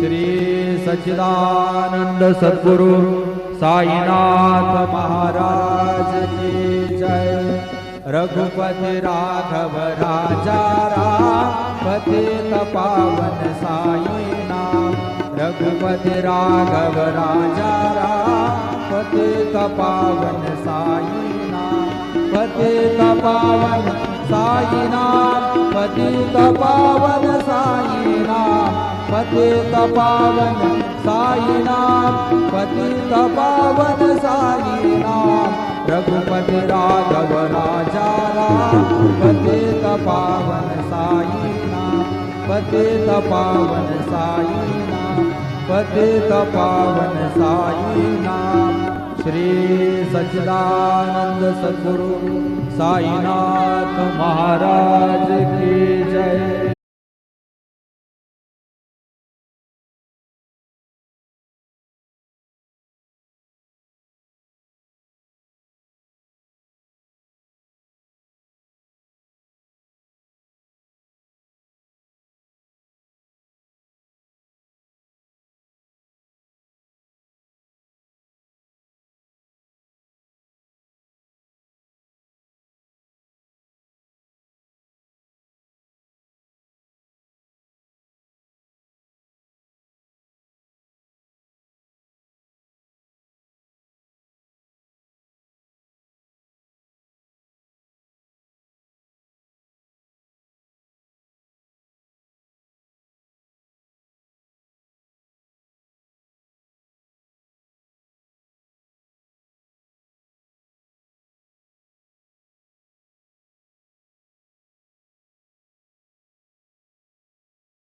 श्री सच्चिदानंद सद्गुरु साईनाथ महाराज की जय। रघुपति राघव राजा राम पतित पावन साई नाम। रघुपति राघव राजा राम पतित पावन साई नाम। पतित पावन साई नाम। पतित पावन साई नाम। पतित पावन साई नाम। पतित पावन साई नाम। रघुपति राघव राजा राम पतित पावन साई नाम। पतित पावन साई नाम। पतित पावन साई नाम। श्री सच्चिदानंद सद्गुरु साईनाथ महाराज की जय।